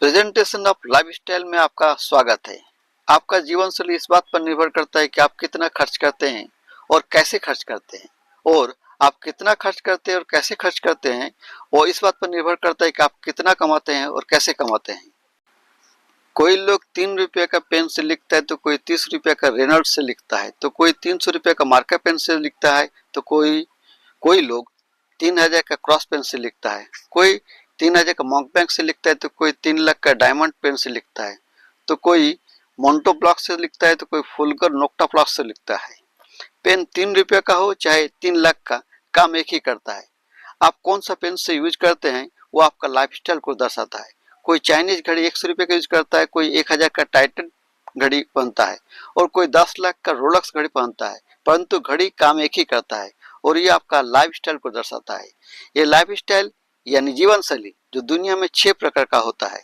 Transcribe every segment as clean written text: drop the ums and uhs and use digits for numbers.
Presentation of lifestyle में आपका स्वागत है। आपका जीवन शैली इस बात पर निर्भर करता है कि आप कितना खर्च करते हैं और कैसे खर्च करते हैं, और आप कितना खर्च करते हैं और कैसे खर्च करते हैं वो इस बात पर निर्भर करता है कि आप कितना कमाते हैं और कैसे कमाते हैं। कोई लोग 3 रुपये का पेन से लिखता है तो कोई 30 रुपये का रेनॉल्ड्स से लिखता है, तो कोई 300 रुपये का मार्कर पेन से लिखता है, तो कोई लोग 3000 का क्रॉस पेन से लिखता है, कोई 3000 का मॉन्क बैंक से लिखता है, तो कोई 3 लाख का डायमंड पेन से लिखता है, तो कोई मोन्टो ब्लॉक से लिखता है, तो कोई फुलकर नोक्टा ब्लॉक से लिखता है। पेन 3 रुपये का हो चाहे 3 लाख का, काम एक ही करता है। आप कौन सा पेन से यूज करते हैं वो आपका लाइफस्टाइल को दर्शाता है। कोई चाइनीज घड़ी 100 रुपये का यूज करता है, कोई 1000 का टाइटन घड़ी पहनता है और कोई 10 लाख का रोलेक्स घड़ी पहनता है, परंतु घड़ी काम एक ही करता है और ये आपका लाइफस्टाइल को दर्शाता है। ये लाइफस्टाइल यानी जीवन शैली जो दुनिया में 6 प्रकार का होता है।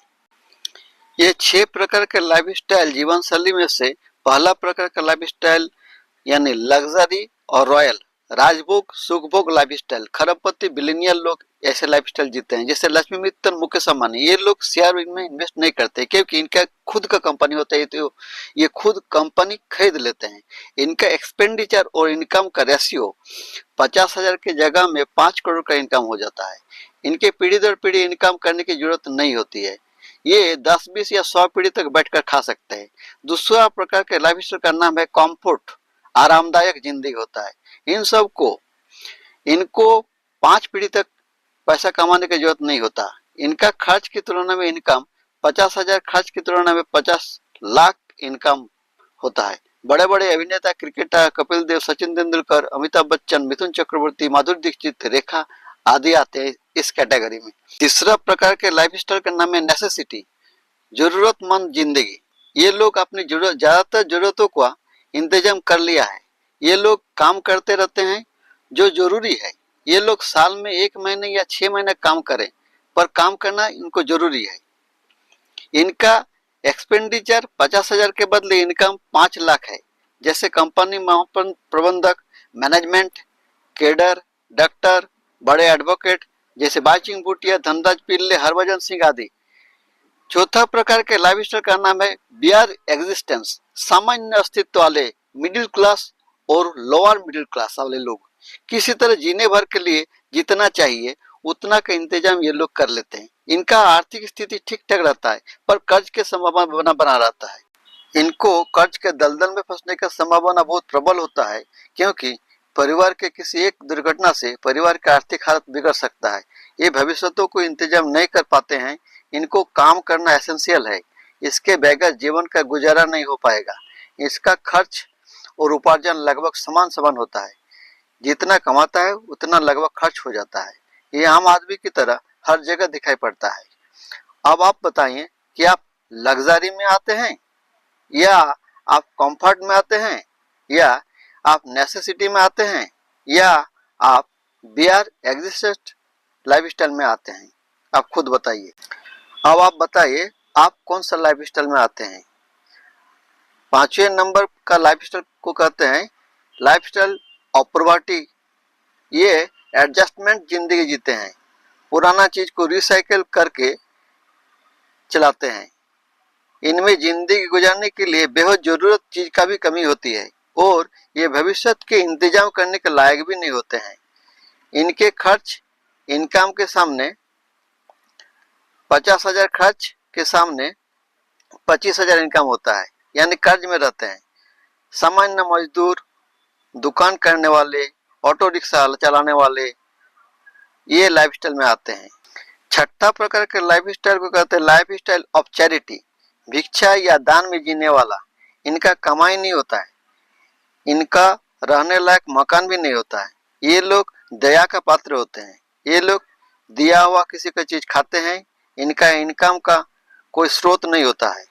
ये 6 प्रकार के लाइफस्टाइल जीवन शैली में से पहला प्रकार का लाइफस्टाइल यानी लग्जरी और रॉयल, राजभोग सुखभोग लाइफस्टाइल। खरबपति बिलियनियर लोग ऐसे लाइफस्टाइल जीते हैं, जैसे लक्ष्मी मित्तल, मुकेश अंबानी। ये लोग शेयर में इन्वेस्ट नहीं करते क्योंकि इनका खुद का कंपनी होता है, तो ये खुद कंपनी खरीद लेते हैं। इनका एक्सपेंडिचर और इनकम का रेशियो 50,000 की जगह में 5 करोड़ का इनकम हो जाता है। इनके पीढ़ी दर पीढ़ी इनकम करने की जरूरत नहीं होती है। ये 10, 20 या 100 पीढ़ी तक बैठकर खा सकते हैं। दूसरा प्रकार के लाइफस्टाइल का नाम है कॉम्फर्ट, आरामदायक जिंदगी होता है। इन सब को इनको 5 पीढ़ी तक पैसा कमाने की जरूरत नहीं होता। इनका खर्च की तुलना में इनकम 50,000 खर्च की तुलना में 50 लाख इनकम होता है। बड़े बड़े अभिनेता, क्रिकेटर कपिल देव, सचिन तेंदुलकर, अमिताभ बच्चन, मिथुन चक्रवर्ती, माधुरी दीक्षित, रेखा आदि आते हैं इस कैटेगरी में। तीसरा प्रकार के लाइफस्टाइल का नाम है नेसेसिटी, जरूरतमंद जिंदगी। ये लोग अपनी ज्यादातर जरूरतों का इंतजाम कर लिया है। ये लोग काम करते रहते हैं जो जरूरी है। ये लोग साल में 1 महीने या 6 महीने काम करें, पर काम करना इनको जरूरी है। इनका एक्सपेंडिचर 50,000 के बदले इनकम 5 लाख है, जैसे कंपनी प्रबंधक, मैनेजमेंट, केडर, डॉक्टर, बड़े एडवोकेट जैसे बाईचुंग भूटिया, धनराज पिल्ले, हरभजन सिंह आदि। चौथा प्रकार के लाइफस्टाइल का नाम है बियर एग्जिस्टेंस, सामान्य अस्तित्व वाले मिडिल क्लास और लोअर मिडिल क्लास वाले लोग किसी तरह जीने भर के लिए जितना चाहिए उतना का इंतजाम ये लोग कर लेते हैं। इनका आर्थिक स्थिति ठीक ठाक रहता है, पर कर्ज के संभावना बना रहता है। इनको कर्ज के दलदल में फंसने का संभावना बहुत प्रबल होता है, क्योंकि परिवार के किसी एक दुर्घटना से परिवार की आर्थिक हालत बिगड़ सकता है। ये भविष्यतों को इंतजाम नहीं कर पाते हैं। इनको काम करना एसेंशियल है, इसके बगैर जीवन का गुजारा नहीं हो पाएगा। इसका खर्च और उपार्जन लगभग समान समान होता है। जितना कमाता है उतना लगभग खर्च हो जाता है। ये आम आदमी की तरह हर जगह दिखाई पड़ता है। अब आप बताइए कि आप लग्जरी में आते हैं, या आप कंफर्ट में आते हैं, या आप नेसेसिटी में आते हैं, या आप बियर एग्जिस्टेंस लाइफस्टाइल में आते हैं। आप खुद बताइए। अब आप बताइए आप कौन सा लाइफस्टाइल में आते हैं। 5वें नंबर का लाइफस्टाइल को कहते हैं लाइफस्टाइल ऑफ पॉवर्टी। ये एडजस्टमेंट जिंदगी जीते हैं, पुराना चीज को रिसाइकिल करके चलाते हैं। इनमें जिंदगी गुजारने के लिए बेहद जरूरत चीज का भी कमी होती है और ये भविष्य के इंतजाम करने के लायक भी नहीं होते हैं। इनके खर्च इनकम के सामने 50,000 खर्च के सामने 25,000 इनकम होता है, यानी कर्ज में रहते हैं। सामान्य मजदूर, दुकान करने वाले, ऑटो रिक्शा चलाने वाले ये लाइफस्टाइल में आते हैं। छठा प्रकार के लाइफस्टाइल को कहते हैं लाइफस्टाइल ऑफ चैरिटी, भिक्षा या दान में जीने वाला। इनका कमाई नहीं होता है, इनका रहने लायक मकान भी नहीं होता है। ये लोग दया का पात्र होते हैं। ये लोग दिया हुआ किसी का चीज खाते हैं। इनका इनकम का कोई स्रोत नहीं होता है।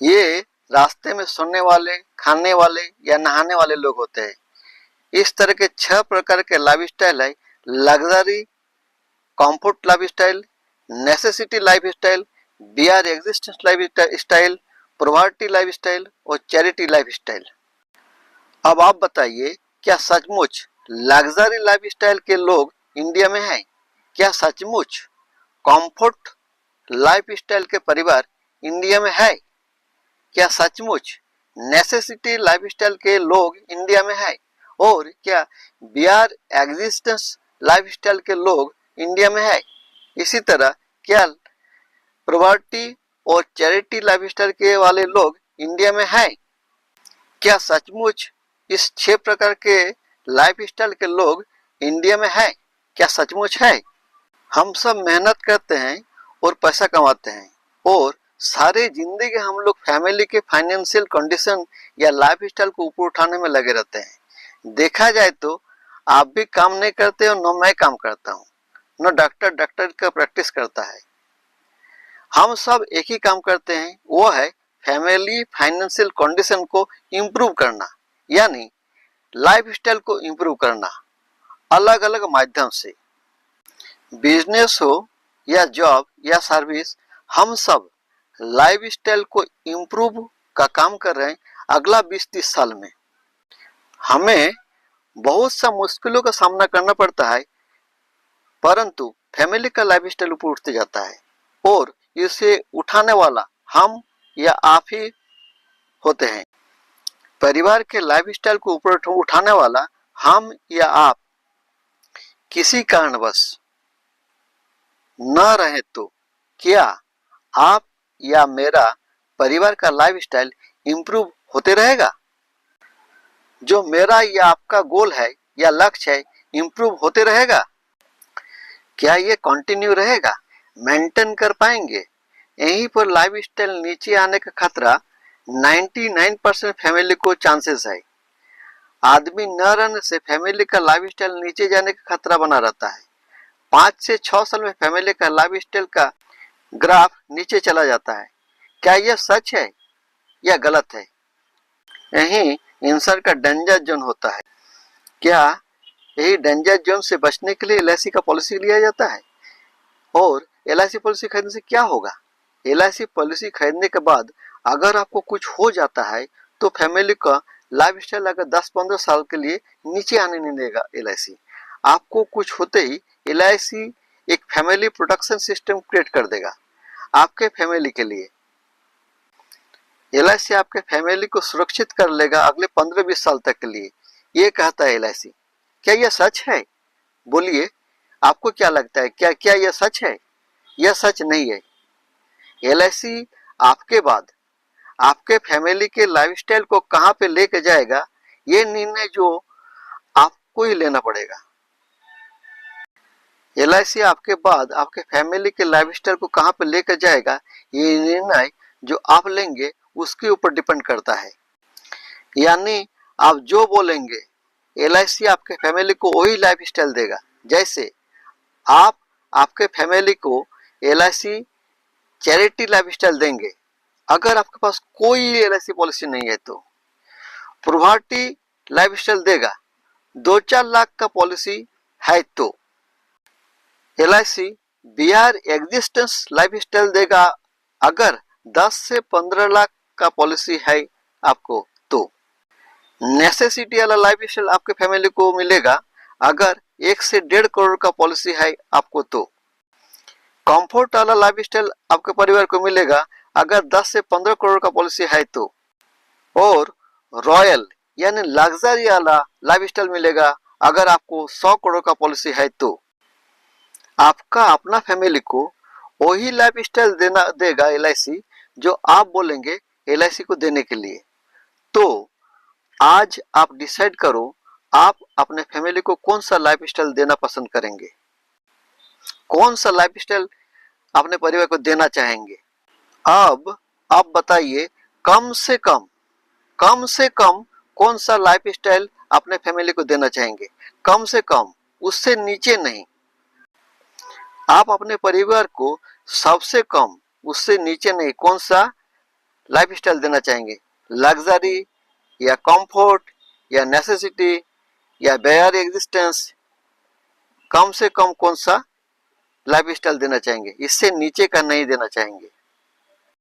ये रास्ते में सोने वाले, खाने वाले या नहाने वाले लोग होते हैं। इस तरह के 6 प्रकार के लाइफस्टाइल है luxury, comfort lifestyle, necessity lifestyle, bare existence lifestyle, poverty lifestyle और चैरिटी लाइफस्टाइल। अब आप बताइए, क्या सचमुच लग्जरी लाइफस्टाइल के लोग इंडिया में हैं? क्या सचमुच कंफर्ट लाइफस्टाइल के परिवार इंडिया में है? क्या सचमुच नेसेसिटी लाइफस्टाइल के लोग इंडिया में है? और क्या बियर एग्जिस्टेंस लाइफस्टाइल के लोग इंडिया में है? इसी तरह क्या प्रॉपर्टी और चैरिटी लाइफस्टाइल के वाले लोग इंडिया में है? क्या सचमुच इस 6 प्रकार के लाइफस्टाइल के लोग इंडिया में है? क्या सचमुच है? हम सब मेहनत करते हैं और पैसा कमाते हैं और सारे जिंदगी हम लोग फैमिली के फाइनेंशियल कंडीशन या लाइफस्टाइल को ऊपर उठाने में लगे रहते हैं। देखा जाए तो आप भी काम नहीं करते और न मैं काम करता हूँ, न डॉक्टर का प्रैक्टिस करता है। हम सब एक ही काम करते हैं, वो है फैमिली फाइनेंशियल कंडीशन को इम्प्रूव करना, यानी लाइफस्टाइल को इम्प्रूव करना अलग अलग माध्यम से। बिजनेस हो या जॉब या सर्विस, हम सब लाइफस्टाइल को इम्प्रूव का काम कर रहे हैं अगला 20-30 साल में। हमें बहुत सा मुश्किलों का सामना करना पड़ता है, परंतु फैमिली का लाइफस्टाइल ऊपर उठते जाता है और इसे उठाने वाला हम या आप ही होते हैं। परिवार के लाइफस्टाइल को ऊपर उठाने वाला हम या आप किसी कारणवश न रहे तो क्या आप या मेरा परिवार का लाइफस्टाइल इम्प्रूव होते रहेगा? जो मेरा या आपका गोल है या लक्ष्य है, इम्प्रूव होते रहेगा? क्या ये कंटिन्यू रहेगा? मेंटेन कर पाएंगे? यहीं पर लाइफस्टाइल नीचे आने का खतरा 99% फैमिली को चांसेस है। आदमी न रहने से फैमिली का लाइफस्टाइल नीचे जाने का खतरा बना रहता है। 5 से 6 साल में फैमिली का लाइफस्टाइल का ग्राफ नीचे चला जाता है। क्या यह सच है या गलत है? यही इंसान का डेंजर जोन होता है। क्या यही डेंजर जोन से बचने के लिए एलआईसी का पॉलिसी लिया जाता है? और एलआईसी पॉलिसी खरीदने से क्या होगा? एलआईसी पॉलिसी खरीदने के बाद अगर आपको कुछ हो जाता है तो फैमिली का लाइफस्टाइल अगर 10-15 साल के लिए नीचे आने नहीं देगा एलआईसी। आपको कुछ होते ही एलआईसी एक फैमिली प्रोटेक्शन सिस्टम क्रिएट कर देगा आपके फैमिली के लिए। एलआईसी आपके फैमिली को सुरक्षित कर लेगा अगले 15-20 साल तक के लिए, ये कहता है एलआईसी। क्या यह सच है? बोलिए, आपको क्या लगता है? क्या यह सच है? यह सच नहीं है। एलआईसी आपके बाद आपके फैमिली के लाइफस्टाइल को कहां पे लेके जाएगा, ये निर्णय जो आपको ही लेना पड़ेगा। एलआईसी आपके बाद आपके फैमिली के लाइफस्टाइल को कहां पे लेकर जाएगा, ये निर्णय जो आप लेंगे उसके ऊपर डिपेंड करता है। यानी आप जो बोलेंगे एलआईसी आपके फैमिली को वही लाइफस्टाइल देगा। जैसे आप आपके फैमिली को एलआईसी चैरिटी लाइफस्टाइल देंगे अगर आपके पास कोई एलआईसी पॉलिसी नहीं है तो। प्रॉपर्टी लाइफस्टाइल देगा 2-4 लाख का पॉलिसी है तो। एलआईसी बिहार एग्जिस्टेंस लाइफस्टाइल देगा अगर 10 से 15 लाख का पॉलिसी है आपको तो। नेसेसिटी वाला लाइफस्टाइल आपके फैमिली को मिलेगा अगर 1 से 1.5 करोड़ का पॉलिसी है आपको तो। कंफर्ट वाला लाइफस्टाइल आपके परिवार को मिलेगा अगर 10 से 15 करोड़ का पॉलिसी है तो। और रॉयल यानी लग्जरी वाला लाइफस्टाइल मिलेगा अगर आपको 100 करोड़ का पॉलिसी है तो। आपका अपना फैमिली को वही लाइफस्टाइल देगा एलआईसी जो आप बोलेंगे एलआईसी को देने के लिए। तो आज आप डिसाइड करो आप अपने फैमिली को कौन सा लाइफस्टाइल देना पसंद करेंगे, कौन सा लाइफस्टाइल अपने परिवार को देना चाहेंगे। अब आप बताइए कम से कम कौन सा लाइफस्टाइल अपने फैमिली को देना चाहेंगे। कम से कम, उससे नीचे नहीं। आप अपने परिवार को सबसे कम, उससे नीचे नहीं, कौन सा लाइफस्टाइल देना चाहेंगे? लग्जरी या कंफर्ट या नेसेसिटी या बेयर एग्जिस्टेंस? कम से कम कौन सा लाइफस्टाइल देना चाहेंगे? इससे नीचे का नहीं देना चाहेंगे।